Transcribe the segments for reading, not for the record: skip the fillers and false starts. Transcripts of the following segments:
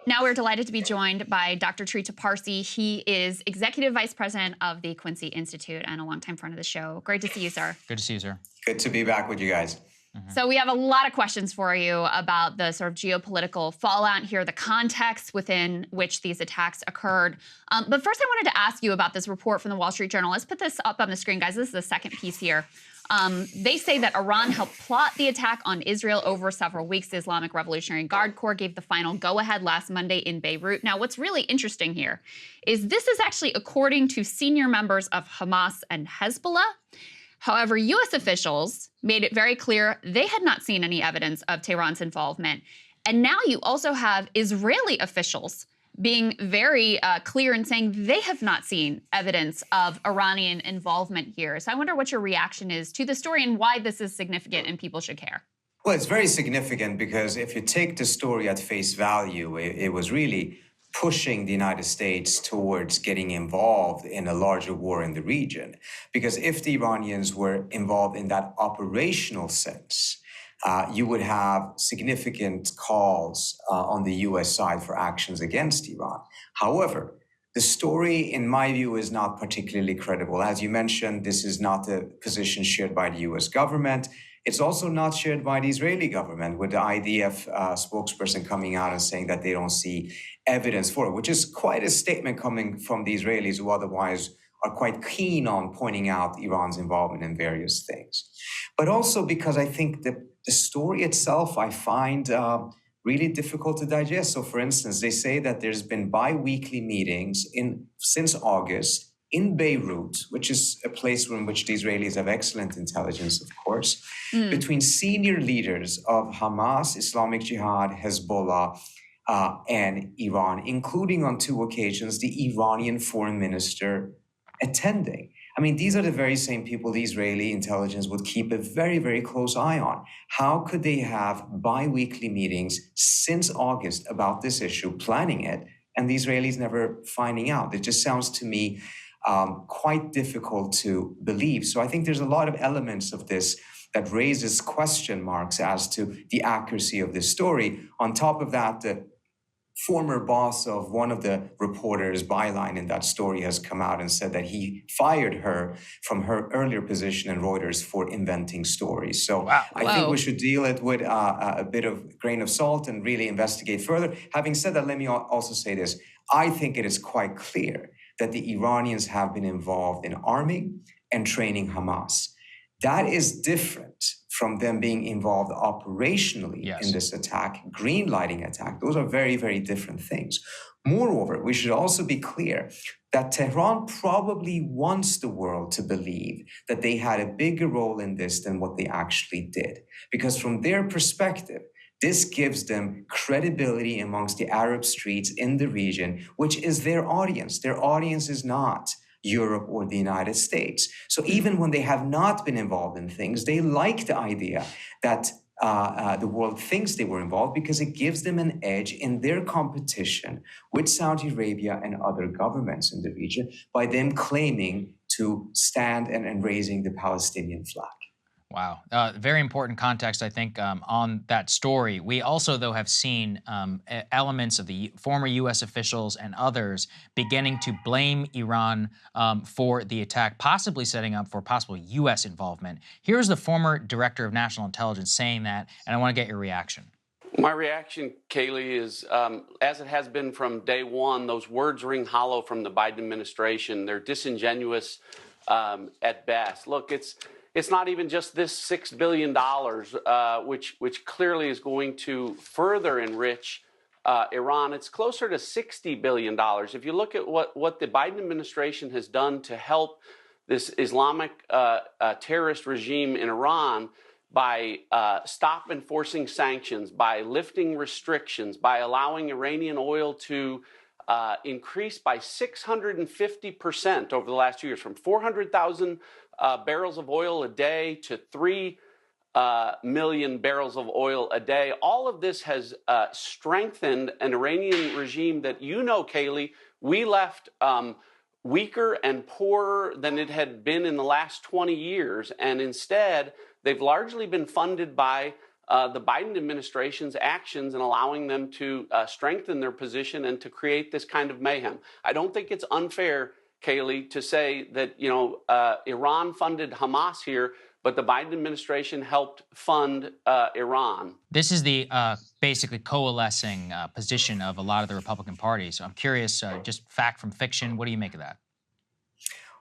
Now we're delighted to be joined by Dr. Trita Parsi. He is Executive Vice President of the Quincy Institute and a longtime friend of the show. Great to see you, sir. Good to see you, sir. Good to be back with you guys. So we have a lot of questions for you about the sort of geopolitical fallout here, the context within which these attacks occurred. But first I wanted to ask you about this report from the Wall Street Journal. Let's put this up on the screen, guys. This is the second piece here. They say that Iran helped plot the attack on Israel over several weeks. The Islamic Revolutionary Guard Corps gave the final go-ahead last Monday in Beirut. Now, what's really interesting here is this is actually according to senior members of Hamas and Hezbollah. However, U.S. officials made it very clear they had not seen any evidence of Tehran's involvement. And now you also have Israeli officials being very clear in saying they have not seen evidence of Iranian involvement here. So I wonder what your reaction is to the story and why this is significant and people should care. Well, it's very significant because if you take the story at face value, it was really pushing the United States towards getting involved in a larger war in the region. Because if the Iranians were involved in that operational sense, you would have significant calls on the U.S. side for actions against Iran. However, the story, in my view, is not particularly credible. As you mentioned, this is not a position shared by the U.S. government. It's also not shared by the Israeli government, with the IDF spokesperson coming out and saying that they don't see evidence for it, which is quite a statement coming from the Israelis, who otherwise are quite keen on pointing out Iran's involvement in various things. But also because I think the story itself I find really difficult to digest. So, for instance, they say that there's been bi-weekly meetings since August in Beirut, which is a place in which the Israelis have excellent intelligence, of course, between senior leaders of Hamas, Islamic Jihad, Hezbollah, and Iran, including on 2 occasions the Iranian foreign minister attending. I mean, these are the very same people the Israeli intelligence would keep a very, very close eye on. How could they have bi-weekly meetings since August about this issue, planning it, and the Israelis never finding out? It just sounds to me quite difficult to believe. So I think there's a lot of elements of this that raises question marks as to the accuracy of this story. On top of that, the former boss of one of the reporters, byline in that story, has come out and said that he fired her from her earlier position in Reuters for inventing stories. So I think we should deal it with a bit of grain of salt and really investigate further. Having said that, let me also say this. I think it is quite clear that the Iranians have been involved in arming and training Hamas. That is different from them being involved operationally in this attack, green-lighting attack. Those are very, very different things. Moreover, we should also be clear that Tehran probably wants the world to believe that they had a bigger role in this than what they actually did. Because from their perspective, this gives them credibility amongst the Arab streets in the region, which is their audience. Their audience is not Europe or the United States. So even when they have not been involved in things, they like the idea that the world thinks they were involved, because it gives them an edge in their competition with Saudi Arabia and other governments in the region by them claiming to stand and raising the Palestinian flag. Wow. Very important context, I think, on that story. We also, though, have seen elements of the former U.S. officials and others beginning to blame Iran for the attack, possibly setting up for possible U.S. involvement. Here's the former director of national intelligence saying that, and I want to get your reaction. My reaction, Kayleigh, is as it has been from day one, those words ring hollow from the Biden administration. They're disingenuous at best. Look, it's not even just this $6 billion, which clearly is going to further enrich Iran. It's closer to $60 billion. If you look at what the Biden administration has done to help this Islamic terrorist regime in Iran by stop enforcing sanctions, by lifting restrictions, by allowing Iranian oil to increase by 650% over the last 2 years, from 400,000 barrels of oil a day to 3 million barrels of oil a day. All of this has strengthened an Iranian regime that, Kayleigh, we left weaker and poorer than it had been in the last 20 years. And instead, they've largely been funded by the Biden administration's actions and allowing them to strengthen their position and to create this kind of mayhem. I don't think it's unfair, Kayleigh, to say that, Iran funded Hamas here, but the Biden administration helped fund Iran. This is the basically coalescing position of a lot of the Republican Party. So I'm curious, just fact from fiction, what do you make of that?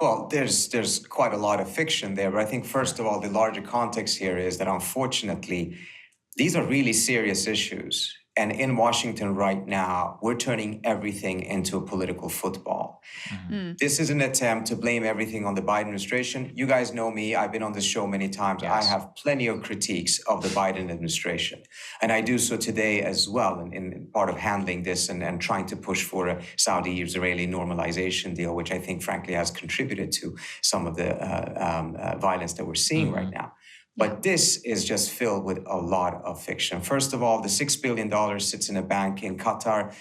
Well, there's quite a lot of fiction there, but I think first of all, the larger context here is that unfortunately, these are really serious issues. And in Washington right now, we're turning everything into a political football. This is an attempt to blame everything on the Biden administration. You guys know me. I've been on this show many times. Yes. I have plenty of critiques of the Biden administration. And I do so today as well in part of handling this and trying to push for a Saudi-Israeli normalization deal, which I think, frankly, has contributed to some of the violence that we're seeing right now. But this is just filled with a lot of fiction. First of all, the $6 billion sits in a bank in Qatar.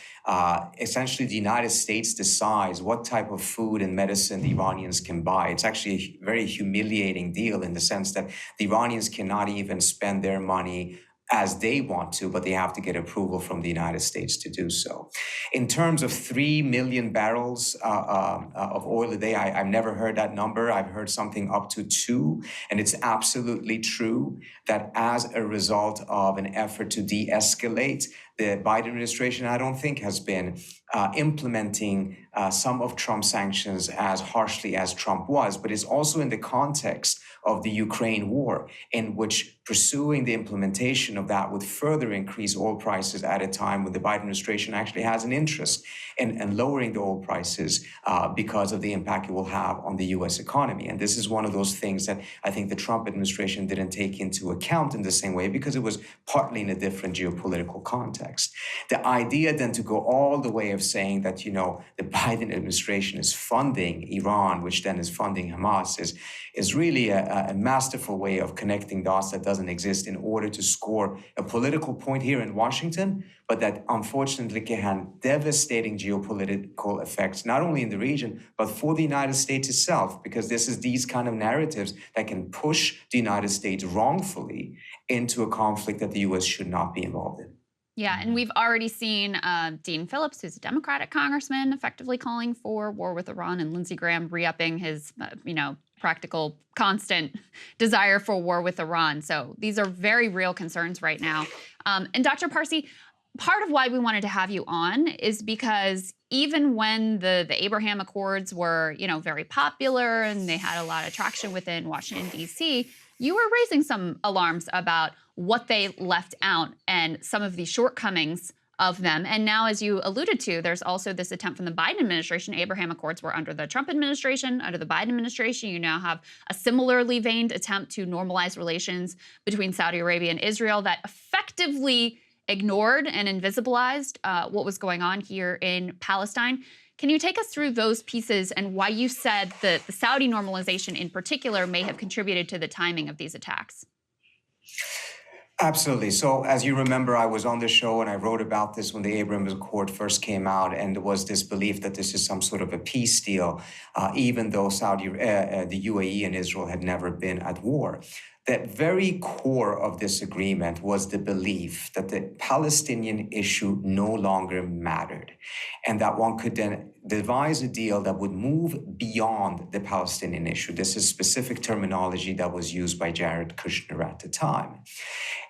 Essentially, the United States decides what type of food and medicine the Iranians can buy. It's actually a very humiliating deal in the sense that the Iranians cannot even spend their money as they want to, but they have to get approval from the United States to do so. In terms of 3 million barrels of oil a day, I've never heard that number. I've heard something up to 2, and it's absolutely true that as a result of an effort to de-escalate, the Biden administration, I don't think, has been implementing some of Trump's sanctions as harshly as Trump was, but it's also in the context of the Ukraine war, in which pursuing the implementation of that would further increase oil prices at a time when the Biden administration actually has an interest in lowering the oil prices because of the impact it will have on the U.S. economy. And this is one of those things that I think the Trump administration didn't take into account in the same way because it was partly in a different geopolitical context. The idea then to go all the way of saying that, the Biden administration is funding Iran, which then is funding Hamas, is really a masterful way of connecting dots that doesn't exist in order to score a political point here in Washington, but that unfortunately can have devastating geopolitical effects, not only in the region, but for the United States itself, because this is these kind of narratives that can push the United States wrongfully into a conflict that the U.S. should not be involved in. Yeah, and we've already seen Dean Phillips, who's a Democratic congressman, effectively calling for war with Iran, and Lindsey Graham re-upping his, practical, constant desire for war with Iran. So these are very real concerns right now. And Dr. Parsi, part of why we wanted to have you on is because even when the Abraham Accords were, very popular and they had a lot of traction within Washington, D.C., you were raising some alarms about what they left out and some of the shortcomings of them. And now, as you alluded to, there's also this attempt from the Biden administration. Abraham Accords were under the Trump administration. Under the Biden administration, you now have a similarly veined attempt to normalize relations between Saudi Arabia and Israel that effectively ignored and invisibilized what was going on here in Palestine. Can you take us through those pieces and why you said that the Saudi normalization in particular may have contributed to the timing of these attacks? Absolutely. So as you remember, I was on the show and I wrote about this when the Abraham Accord first came out, and there was this belief that this is some sort of a peace deal, even though the UAE and Israel had never been at war. The very core of this agreement was the belief that the Palestinian issue no longer mattered, and that one could then devise a deal that would move beyond the Palestinian issue. This is specific terminology that was used by Jared Kushner at the time.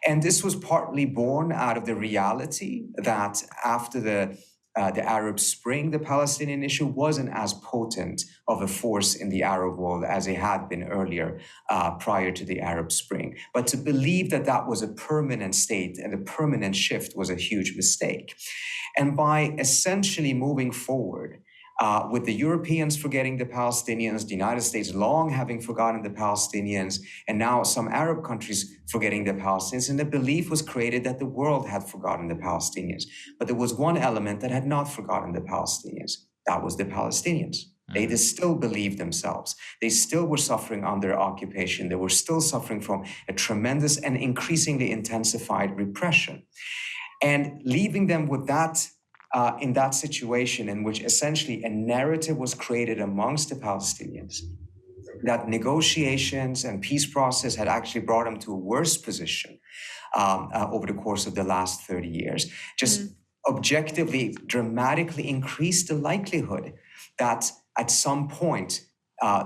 And this was partly born out of the reality that after the Arab Spring, the Palestinian issue wasn't as potent of a force in the Arab world as it had been earlier prior to the Arab Spring. But to believe that that was a permanent state and a permanent shift was a huge mistake. And by essentially moving forward, with the Europeans forgetting the Palestinians, the United States long having forgotten the Palestinians, and now some Arab countries forgetting the Palestinians, and the belief was created that the world had forgotten the Palestinians. But there was one element that had not forgotten the Palestinians. That was the Palestinians. They still believed themselves. They still were suffering under occupation. They were still suffering from a tremendous and increasingly intensified repression. And leaving them with that in that situation in which essentially a narrative was created amongst the Palestinians, that negotiations and peace process had actually brought them to a worse position, over the course of the last 30 years, just objectively dramatically increased the likelihood that at some point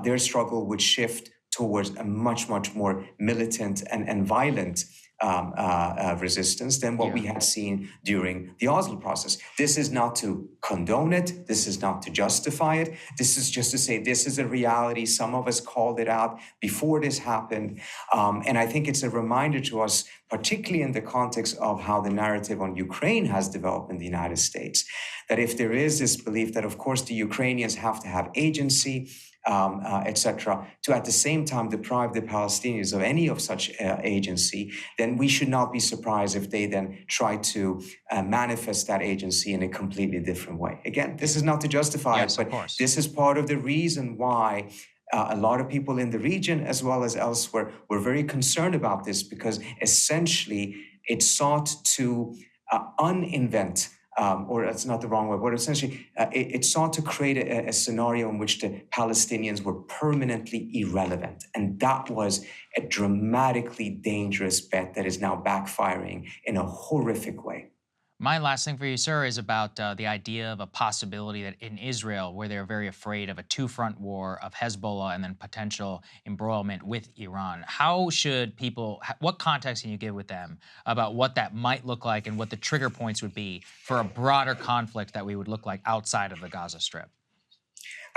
their struggle would shift towards a much, much more militant and violent resistance than what we had seen during the Oslo process. This is not to condone it. This is not to justify it. This is just to say this is a reality. Some of us called it out before this happened. And I think it's a reminder to us, particularly in the context of how the narrative on Ukraine has developed in the United States, that if there is this belief that, of course, the Ukrainians have to have agency, etc., to at the same time deprive the Palestinians of any of such agency, then we should not be surprised if they then try to manifest that agency in a completely different way. Again, this is not to justify it, but this is part of the reason why a lot of people in the region, as well as elsewhere, were very concerned about this, because essentially it sought to uninvent, or that's not the wrong word, but essentially it sought to create a scenario in which the Palestinians were permanently irrelevant. And that was a dramatically dangerous bet that is now backfiring in a horrific way. My last thing for you, sir, is about the idea of a possibility that in Israel, where they're very afraid of a two-front war of Hezbollah and then potential embroilment with Iran. How should people, what context can you give with them about what that might look like and what the trigger points would be for a broader conflict that we would look like outside of the Gaza Strip?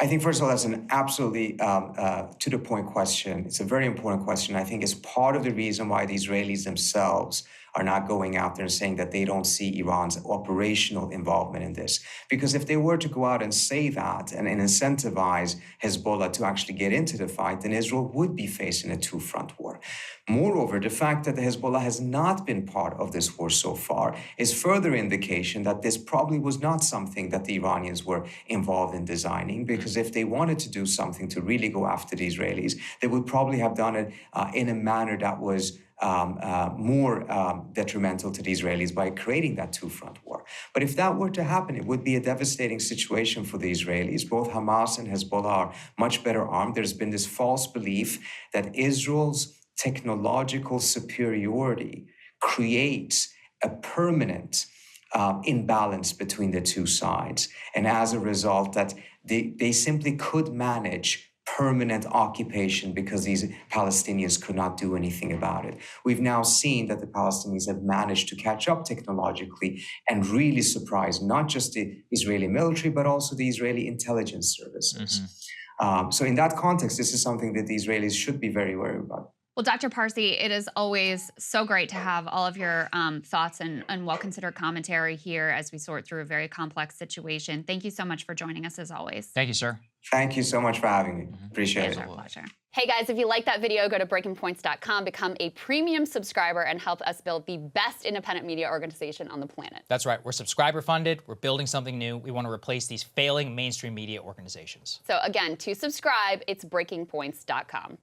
I think, first of all, that's an absolutely to-the-point question. It's a very important question. I think it's part of the reason why the Israelis themselves are not going out there and saying that they don't see Iran's operational involvement in this. Because if they were to go out and say that and incentivize Hezbollah to actually get into the fight, then Israel would be facing a two-front war. Moreover, the fact that the Hezbollah has not been part of this war so far is further indication that this probably was not something that the Iranians were involved in designing, because if they wanted to do something to really go after the Israelis, they would probably have done it in a manner that was more detrimental to the Israelis by creating that two-front war. But if that were to happen, it would be a devastating situation for the Israelis. Both Hamas and Hezbollah are much better armed. There's been this false belief that Israel's technological superiority creates a permanent imbalance between the two sides. And as a result, that they simply could manage permanent occupation because these Palestinians could not do anything about it. We've now seen that the Palestinians have managed to catch up technologically and really surprise not just the Israeli military, but also the Israeli intelligence services. So in that context, this is something that the Israelis should be very wary about. Well, Dr. Parsi, it is always so great to have all of your thoughts and well-considered commentary here as we sort through a very complex situation. Thank you so much for joining us, as always. Thank you, sir. Thank you so much for having me. Appreciate it. It's our pleasure. Hey guys, if you like that video, go to breakingpoints.com, become a premium subscriber, and help us build the best independent media organization on the planet. That's right. We're subscriber funded. We're building something new. We want to replace these failing mainstream media organizations. So again, to subscribe, it's breakingpoints.com.